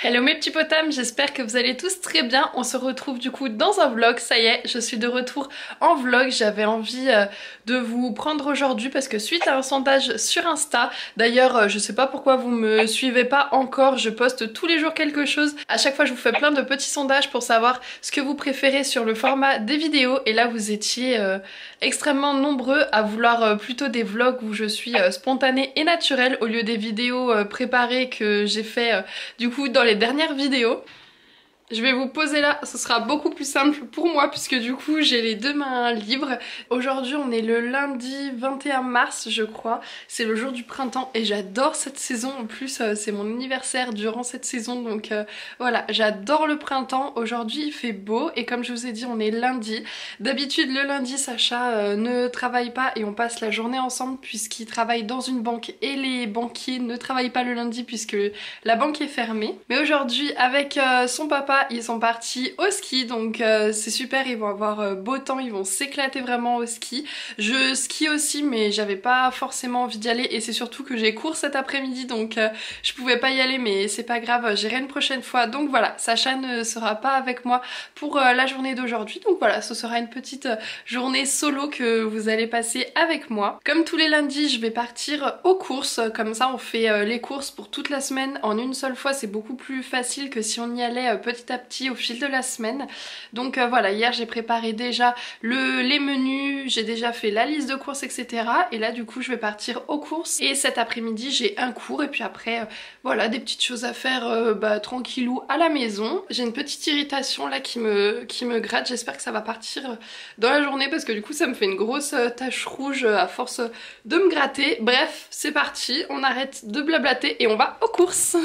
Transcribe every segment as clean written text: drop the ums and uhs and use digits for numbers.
Hello mes petits potames, j'espère que vous allez tous très bien. On se retrouve du coup dans un vlog, ça y est, je suis de retour en vlog. J'avais envie de vous prendre aujourd'hui parce que suite à un sondage sur Insta, d'ailleurs je sais pas pourquoi vous me suivez pas encore, je poste tous les jours quelque chose. À chaque fois je vous fais plein de petits sondages pour savoir ce que vous préférez sur le format des vidéos. Et là vous étiez extrêmement nombreux à vouloir plutôt des vlogs où je suis spontanée et naturelle au lieu des vidéos préparées que j'ai fait du coup dans les dernières vidéos. Je vais vous poser là, ce sera beaucoup plus simple pour moi puisque du coup j'ai les deux mains libres. Aujourd'hui on est le lundi 21 mars je crois, c'est le jour du printemps et j'adore cette saison. En plus c'est mon anniversaire durant cette saison donc voilà, j'adore le printemps. Aujourd'hui il fait beau et comme je vous ai dit on est lundi. D'habitude le lundi Sacha ne travaille pas et on passe la journée ensemble puisqu'il travaille dans une banque et les banquiers ne travaillent pas le lundi puisque la banque est fermée. Mais aujourd'hui avec son papa ils sont partis au ski donc c'est super, ils vont avoir beau temps, ils vont s'éclater vraiment au ski. Je skie aussi mais j'avais pas forcément envie d'y aller et c'est surtout que j'ai cours cet après-midi donc je pouvais pas y aller mais c'est pas grave, j'irai une prochaine fois. Donc voilà, Sacha ne sera pas avec moi pour la journée d'aujourd'hui donc voilà, ce sera une petite journée solo que vous allez passer avec moi. Comme tous les lundis je vais partir aux courses, comme ça on fait les courses pour toute la semaine en une seule fois, c'est beaucoup plus facile que si on y allait petit à petit au fil de la semaine. Donc voilà, hier j'ai préparé déjà les menus, j'ai déjà fait la liste de courses etc. Et là du coup je vais partir aux courses et cet après-midi j'ai un cours et puis après voilà des petites choses à faire tranquillou à la maison. J'ai une petite irritation là qui me gratte, j'espère que ça va partir dans la journée parce que du coup ça me fait une grosse tache rouge à force de me gratter. Bref, c'est parti, on arrête de blablater et on va aux courses.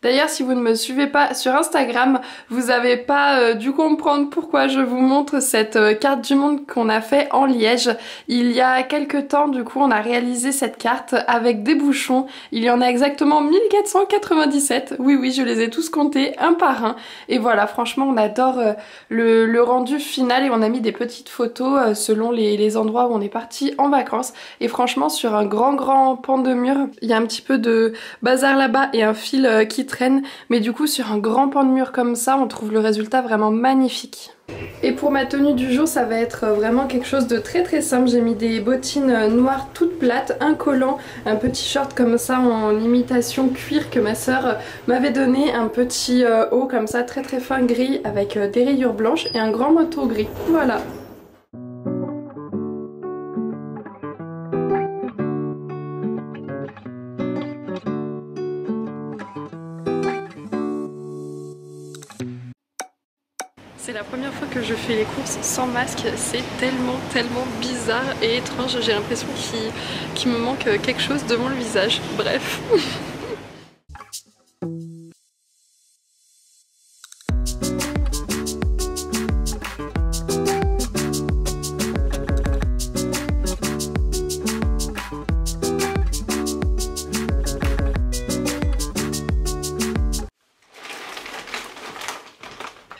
D'ailleurs si vous ne me suivez pas sur Instagram, vous n'avez pas dû comprendre pourquoi je vous montre cette carte du monde qu'on a fait en liège. Il y a quelques temps du coup on a réalisé cette carte avec des bouchons. Il y en a exactement 1497. Oui je les ai tous comptés un par un. Et voilà, franchement on adore le rendu final et on a mis des petites photos selon les endroits où on est parti en vacances. Et franchement sur un grand pan de mur, il y a un petit peu de bazar là-bas et un fil qui traîne, mais du coup sur un grand pan de mur comme ça on trouve le résultat vraiment magnifique. Et pour ma tenue du jour ça va être vraiment quelque chose de très simple. J'ai mis des bottines noires toutes plates, un collant, un petit short comme ça en imitation cuir que ma soeur m'avait donné, un petit haut comme ça très fin gris avec des rayures blanches et un grand manteau gris. Voilà. C'est la première fois que je fais les courses sans masque, c'est tellement bizarre et étrange, j'ai l'impression qu'il me manque quelque chose devant le visage, bref.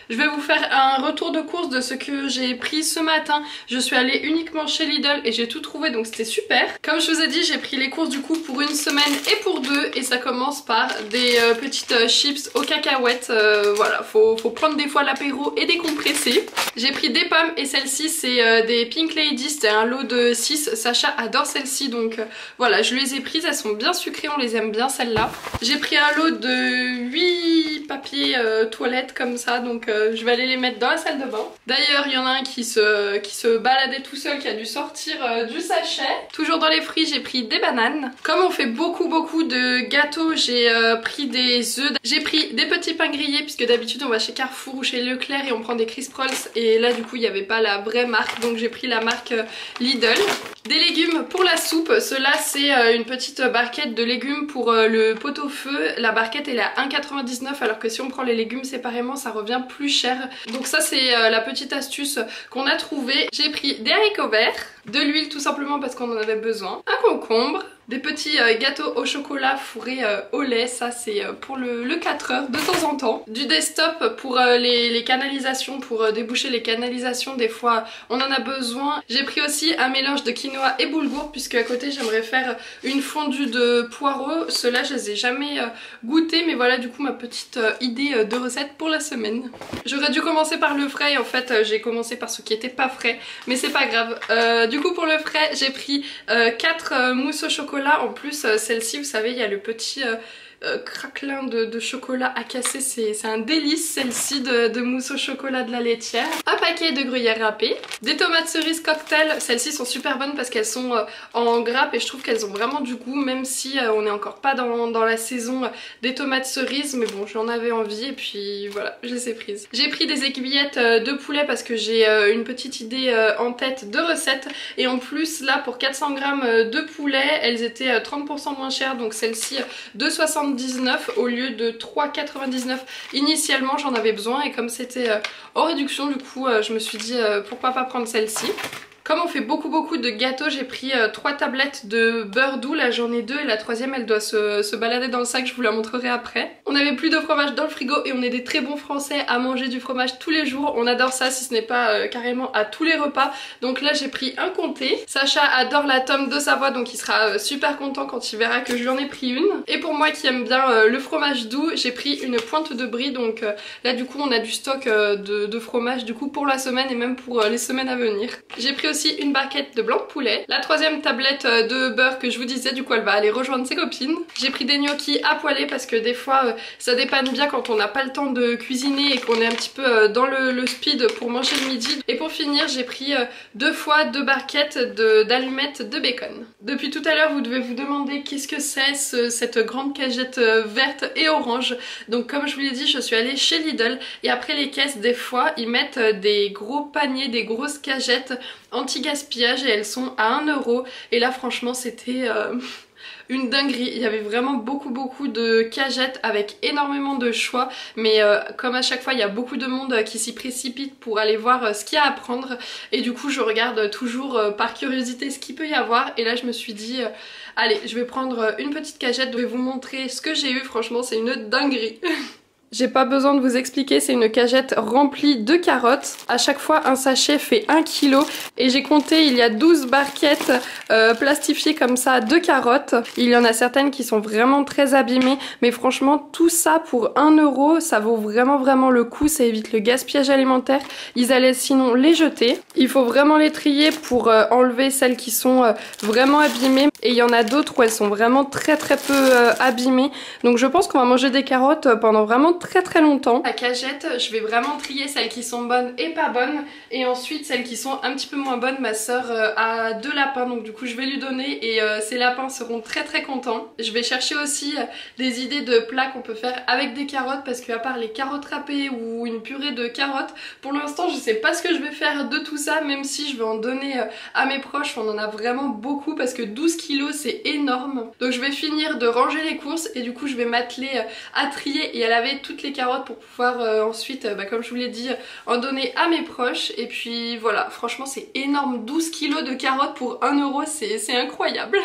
Je vais vous faire un retour de course de ce que j'ai pris ce matin. Je suis allée uniquement chez Lidl et j'ai tout trouvé donc c'était super. Comme je vous ai dit, j'ai pris les courses du coup pour une semaine et pour deux et ça commence par des petites chips aux cacahuètes. Voilà, faut prendre des fois l'apéro et décompresser. J'ai pris des pommes et celle-ci c'est des Pink Lady, c'était un lot de 6. Sacha adore celle-ci donc voilà, je les ai prises, elles sont bien sucrées, on les aime bien celles-là. J'ai pris un lot de 8 papiers toilettes comme ça donc je vais aller les mettre dans la salle de bain. D'ailleurs il y en a un qui se baladait tout seul, qui a dû sortir du sachet. Toujours dans les fruits j'ai pris des bananes. Comme on fait beaucoup de gâteaux, j'ai pris des œufs. J'ai pris des petits pains grillés puisque d'habitude on va chez Carrefour ou chez Leclerc et on prend des Crisp Rolls et là du coup il n'y avait pas la vraie marque donc j'ai pris la marque Lidl. Des légumes pour la soupe, cela c'est une petite barquette de légumes pour le pot-au-feu. La barquette elle est à 1,99 alors que si on prend les légumes séparément ça revient plus cher. Donc ça c'est la petite astuce qu'on a trouvée. J'ai pris des haricots verts, de l'huile tout simplement parce qu'on en avait besoin, un concombre, Des petits gâteaux au chocolat fourrés au lait, ça c'est pour le 4 heures de temps en temps. Du desktop pour les canalisations, pour déboucher les canalisations, des fois on en a besoin. J'ai pris aussi un mélange de quinoa et boulgour puisque à côté j'aimerais faire une fondue de poireaux. Ceux-là je les ai jamais goûtés, mais voilà du coup ma petite idée de recette pour la semaine. J'aurais dû commencer par le frais et en fait j'ai commencé par ce qui était pas frais, mais c'est pas grave. Du coup pour le frais j'ai pris 4 mousses au chocolat. En plus celle-ci vous savez il y a le petit craquelin de chocolat à casser, c'est un délice celle-ci de mousse au chocolat de la laitière. Un paquet de gruyère râpée, des tomates cerises cocktail, celles-ci sont super bonnes parce qu'elles sont en grappe et je trouve qu'elles ont vraiment du goût même si on n'est encore pas dans la saison des tomates cerises, mais bon j'en avais envie et puis voilà je les ai prises. J'ai pris des aiguillettes de poulet parce que j'ai une petite idée en tête de recette et en plus là pour 400 g de poulet elles étaient 30% moins chères, donc celle-ci 2,79 au lieu de 3,99 initialement. J'en avais besoin et comme c'était en réduction du coup je me suis dit pourquoi pas prendre celle-ci. Comme on fait beaucoup de gâteaux, j'ai pris 3 tablettes de beurre doux, là j'en ai 2 et la troisième elle doit se balader dans le sac, je vous la montrerai après. On n'avait plus de fromage dans le frigo et on est des très bons français à manger du fromage tous les jours, on adore ça si ce n'est pas carrément à tous les repas. Donc là j'ai pris un comté, Sacha adore la tome de Savoie donc il sera super content quand il verra que je lui en ai pris une. Et pour moi qui aime bien le fromage doux, j'ai pris une pointe de brie, donc là du coup on a du stock de fromage du coup pour la semaine et même pour les semaines à venir. J'ai pris aussi une barquette de blanc de poulet, la troisième tablette de beurre que je vous disais, du coup elle va aller rejoindre ses copines. J'ai pris des gnocchis à poêler parce que des fois ça dépanne bien quand on n'a pas le temps de cuisiner et qu'on est un petit peu dans le speed pour manger le midi. Et pour finir j'ai pris 2 fois 2 barquettes d'allumettes de bacon. Depuis tout à l'heure vous devez vous demander qu'est-ce que c'est cette grande cagette verte et orange. Donc comme je vous l'ai dit je suis allée chez Lidl et après les caisses des fois ils mettent des gros paniers, des grosses cagettes anti-gaspillage et elles sont à 1 € et là franchement c'était une dinguerie. Il y avait vraiment beaucoup de cagettes avec énormément de choix, mais comme à chaque fois il y a beaucoup de monde qui s'y précipite pour aller voir ce qu'il y a à prendre et du coup je regarde toujours par curiosité ce qu'il peut y avoir et là je me suis dit allez je vais prendre une petite cagette, je vais vous montrer ce que j'ai eu, franchement c'est une dinguerie. J'ai pas besoin de vous expliquer, c'est une cagette remplie de carottes. À chaque fois, un sachet fait 1 kg. Et j'ai compté, il y a 12 barquettes plastifiées comme ça de carottes. Il y en a certaines qui sont vraiment très abîmées. Mais franchement, tout ça pour 1 €, ça vaut vraiment le coup. Ça évite le gaspillage alimentaire. Ils allaient sinon les jeter. Il faut vraiment les trier pour enlever celles qui sont vraiment abîmées. Et il y en a d'autres où elles sont vraiment très peu abîmées. Donc je pense qu'on va manger des carottes pendant vraiment très longtemps. La cagette, je vais vraiment trier celles qui sont bonnes et pas bonnes et ensuite celles qui sont un petit peu moins bonnes. Ma soeur a 2 lapins donc du coup je vais lui donner et ces lapins seront très contents. Je vais chercher aussi des idées de plats qu'on peut faire avec des carottes parce qu'à part les carottes râpées ou une purée de carottes, pour l'instant je sais pas ce que je vais faire de tout ça, même si je vais en donner à mes proches. On en a vraiment beaucoup parce que 12 kilos c'est énorme. Donc je vais finir de ranger les courses et du coup je vais m'atteler à trier et à laver toutes les carottes pour pouvoir ensuite, comme je vous l'ai dit, en donner à mes proches. Et puis voilà, franchement c'est énorme, 12 kilos de carottes pour 1 €, c'est incroyable.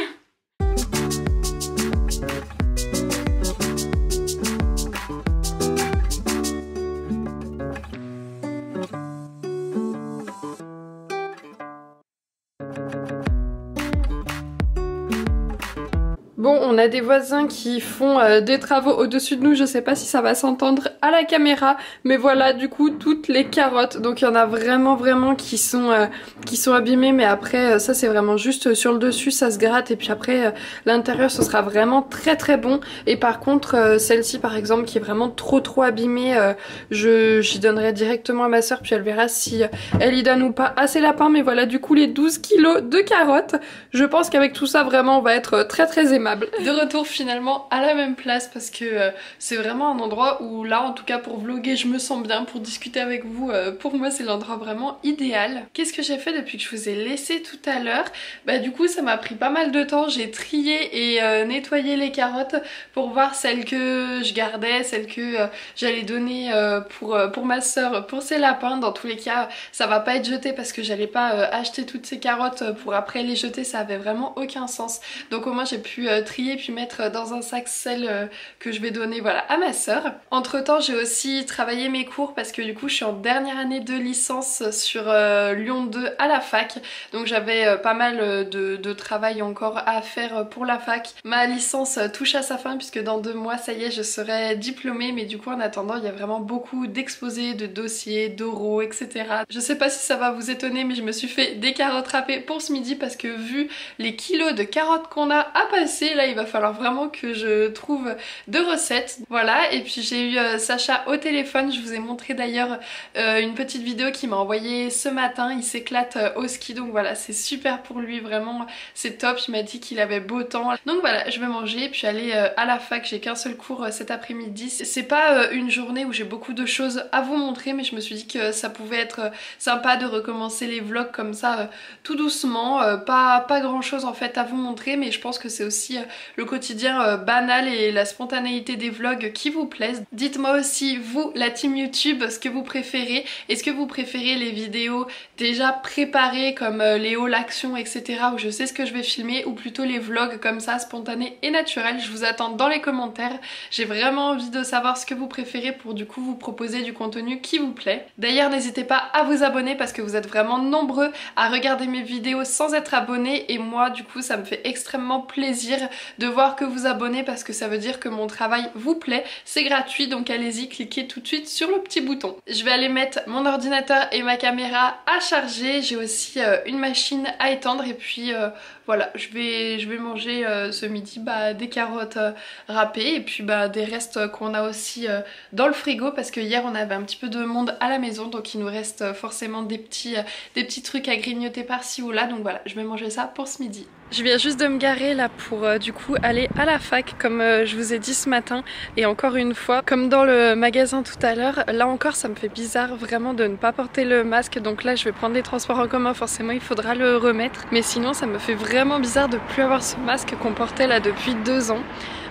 Bon, on a des voisins qui font des travaux au-dessus de nous, je sais pas si ça va s'entendre à la caméra, mais voilà du coup toutes les carottes, donc il y en a vraiment qui sont abîmées, mais après ça c'est vraiment juste sur le dessus, ça se gratte et puis après l'intérieur ce sera vraiment très bon. Et par contre celle-ci par exemple qui est vraiment trop abîmée, j'y donnerai directement à ma soeur puis elle verra si elle y donne ou pas à ses lapins. Mais voilà du coup les 12 kilos de carottes, je pense qu'avec tout ça vraiment on va être très aimable. De retour finalement à la même place parce que c'est vraiment un endroit où là en tout cas pour vlogger je me sens bien, pour discuter avec vous pour moi c'est l'endroit vraiment idéal. Qu'est-ce que j'ai fait depuis que je vous ai laissé tout à l'heure? Bah du coup ça m'a pris pas mal de temps, j'ai trié et nettoyé les carottes pour voir celles que je gardais, celles que j'allais donner pour ma soeur, pour ses lapins. Dans tous les cas ça va pas être jeté parce que j'allais pas acheter toutes ces carottes pour après les jeter, ça avait vraiment aucun sens. Donc au moins j'ai pu trier puis mettre dans un sac celles que je vais donner voilà à ma soeur. Entre temps j'ai aussi travaillé mes cours parce que du coup je suis en dernière année de licence sur Lyon 2 à la fac, donc j'avais pas mal de travail encore à faire pour la fac. Ma licence touche à sa fin puisque dans 2 mois ça y est je serai diplômée, mais du coup en attendant il y a vraiment beaucoup d'exposés, de dossiers, d'oraux, etc. Je sais pas si ça va vous étonner mais je me suis fait des carottes râpées pour ce midi parce que vu les kilos de carottes qu'on a à passer, là il va falloir vraiment que je trouve de recettes. Voilà, et puis j'ai eu Sacha au téléphone, je vous ai montré d'ailleurs une petite vidéo qu'il m'a envoyée ce matin, il s'éclate au ski donc voilà c'est super pour lui, vraiment c'est top, il m'a dit qu'il avait beau temps. Donc voilà, je vais manger puis aller à la fac, j'ai qu'un seul cours cet après-midi. C'est pas une journée où j'ai beaucoup de choses à vous montrer mais je me suis dit que ça pouvait être sympa de recommencer les vlogs comme ça tout doucement, pas grand chose en fait à vous montrer, mais je pense que c'est aussi le quotidien banal et la spontanéité des vlogs qui vous plaisent. Dites-moi aussi vous, la team YouTube, ce que vous préférez. Est-ce que vous préférez les vidéos déjà préparées comme les hauls action etc où je sais ce que je vais filmer, ou plutôt les vlogs comme ça spontanés et naturels? Je vous attends dans les commentaires, j'ai vraiment envie de savoir ce que vous préférez pour du coup vous proposer du contenu qui vous plaît. D'ailleurs n'hésitez pas à vous abonner parce que vous êtes vraiment nombreux à regarder mes vidéos sans être abonnés, et moi du coup ça me fait extrêmement plaisir de voir que vous abonnez parce que ça veut dire que mon travail vous plaît. C'est gratuit donc allez-y, cliquez tout de suite sur le petit bouton. Je vais aller mettre mon ordinateur et ma caméra à charger, j'ai aussi une machine à étendre et puis voilà, je vais manger ce midi des carottes râpées et puis des restes qu'on a aussi dans le frigo parce que hier on avait un petit peu de monde à la maison, donc il nous reste forcément des petits trucs à grignoter par-ci ou là, donc voilà, je vais manger ça pour ce midi. Je viens juste de me garer là pour du coup aller à la fac comme je vous ai dit ce matin, et encore une fois comme dans le magasin tout à l'heure, là encore ça me fait bizarre vraiment de ne pas porter le masque, donc là je vais prendre les transports en commun, forcément il faudra le remettre, mais sinon ça me fait vraiment bizarre de plus avoir ce masque qu'on portait là depuis 2 ans.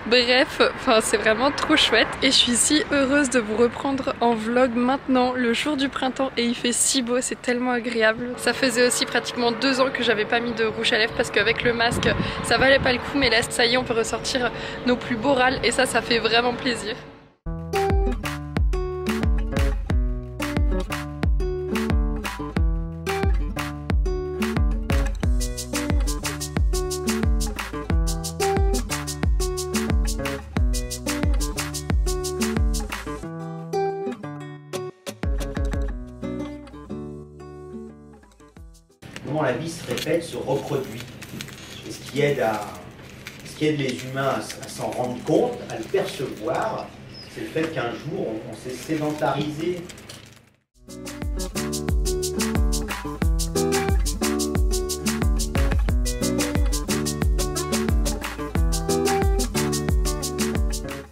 Bref, enfin c'est vraiment trop chouette et je suis si heureuse de vous reprendre en vlog maintenant, le jour du printemps, et il fait si beau, c'est tellement agréable. Ça faisait aussi pratiquement 2 ans que j'avais pas mis de rouge à lèvres parce qu'avec le masque ça valait pas le coup, mais là ça y est on peut ressortir nos plus beaux râles et ça fait vraiment plaisir. Comment la vie se répète, se reproduit. Et ce qui aide les humains à s'en rendre compte, à le percevoir, c'est le fait qu'un jour on s'est sédentarisé.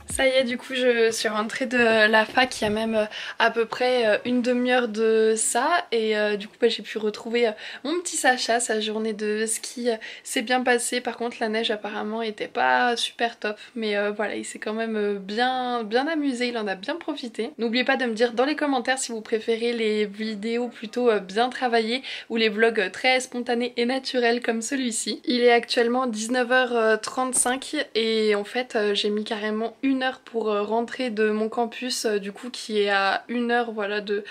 Ça y est, du coup je suis rentrée de la fac il y a même à peu près une demi-heure de ça, et du coup j'ai pu retrouver mon petit Sacha. Sa journée de ski s'est bien passée, par contre la neige apparemment était pas super top, mais voilà, il s'est quand même bien amusé, il en a bien profité. N'oubliez pas de me dire dans les commentaires si vous préférez les vidéos plutôt bien travaillées ou les vlogs très spontanés et naturels comme celui-ci. Il est actuellement 19h35 et en fait j'ai mis carrément 1 heure pour rentrer de mon campus du coup qui est à 1 heure voilà de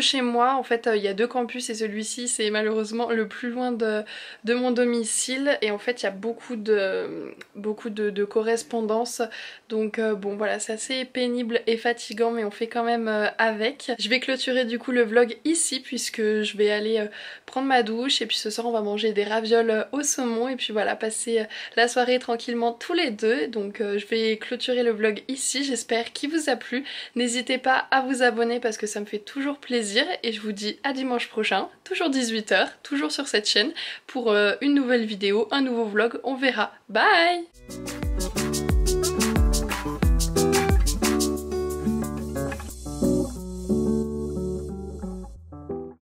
chez moi. En fait il y a 2 campus et celui-ci c'est malheureusement le plus loin de mon domicile, et en fait il y a beaucoup de correspondances, donc bon voilà, c'est assez pénible et fatigant mais on fait quand même avec. Je vais clôturer du coup le vlog ici puisque je vais aller prendre ma douche et puis ce soir on va manger des ravioles au saumon et puis voilà, passer la soirée tranquillement tous les deux. Donc je vais clôturer le vlog ici, j'espère qu'il vous a plu. N'hésitez pas à vous abonner parce que ça me fait toujours plaisir, et je vous dis à dimanche prochain, toujours 18 h, toujours sur cette chaîne, pour une nouvelle vidéo, un nouveau vlog, on verra. Bye!